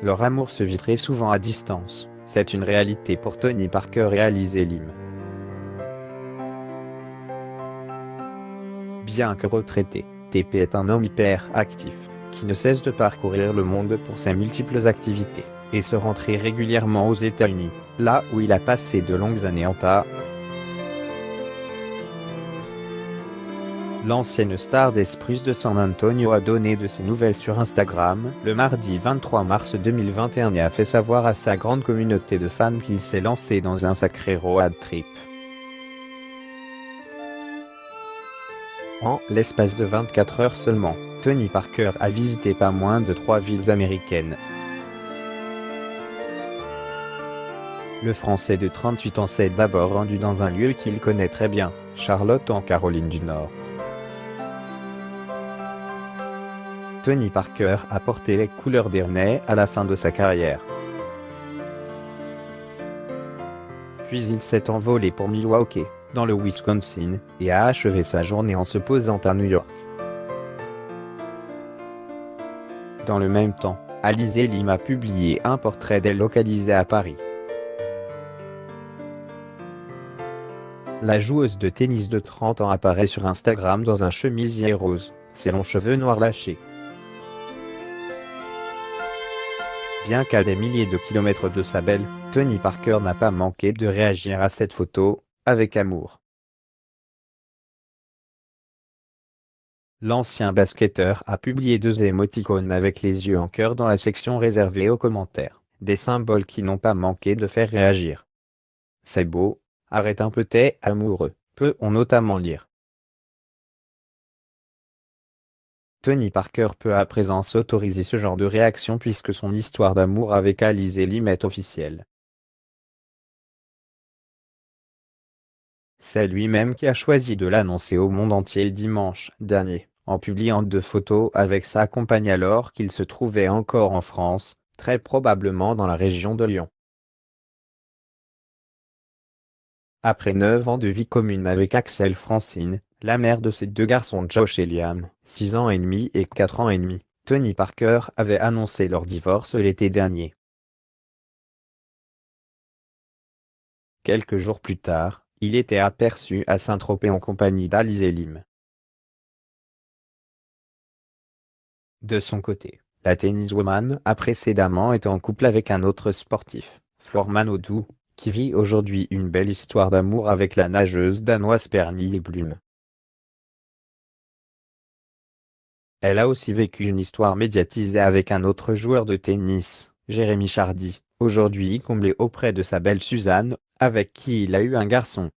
Leur amour se vit très souvent à distance. C'est une réalité pour Tony Parker et Alizé Lim. Bien que retraité, TP est un homme hyper actif, qui ne cesse de parcourir le monde pour ses multiples activités, et se rend très régulièrement aux États-Unis, là où il a passé de longues années en tas. L'ancienne star des Spurs de San Antonio a donné de ses nouvelles sur Instagram le mardi 23 mars 2021 et a fait savoir à sa grande communauté de fans qu'il s'est lancé dans un sacré road trip. En l'espace de 24 heures seulement, Tony Parker a visité pas moins de 3 villes américaines. Le Français de 38 ans s'est d'abord rendu dans un lieu qu'il connaît très bien, Charlotte en Caroline du Nord. Tony Parker a porté les couleurs d'Ernay à la fin de sa carrière. Puis il s'est envolé pour Milwaukee, dans le Wisconsin, et a achevé sa journée en se posant à New York. Dans le même temps, Alizé Lim a publié un portrait d'elle localisé à Paris. La joueuse de tennis de 30 ans apparaît sur Instagram dans un chemisier rose, ses longs cheveux noirs lâchés. Bien qu'à des milliers de kilomètres de sa belle, Tony Parker n'a pas manqué de réagir à cette photo, avec amour. L'ancien basketteur a publié 2 émoticônes avec les yeux en cœur dans la section réservée aux commentaires, des symboles qui n'ont pas manqué de faire réagir. C'est beau, arrête un peu t'es amoureux, peut-on notamment lire. Tony Parker peut à présent s'autoriser ce genre de réaction puisque son histoire d'amour avec Alizé Lim est officielle. C'est lui-même qui a choisi de l'annoncer au monde entier dimanche dernier, en publiant 2 photos avec sa compagne alors qu'il se trouvait encore en France, très probablement dans la région de Lyon. Après 9 ans de vie commune avec Axel Francine, la mère de ses 2 garçons Josh et Liam, 6 ans et demi et 4 ans et demi, Tony Parker avait annoncé leur divorce l'été dernier. Quelques jours plus tard, il était aperçu à Saint-Tropez en compagnie d'Alizé Lim. De son côté, la tenniswoman a précédemment été en couple avec un autre sportif, Flor Manodou, qui vit aujourd'hui une belle histoire d'amour avec la nageuse danoise Pernille Blum. Elle a aussi vécu une histoire médiatisée avec un autre joueur de tennis, Jérémy Chardy, aujourd'hui comblé auprès de sa belle Suzanne, avec qui il a eu un garçon.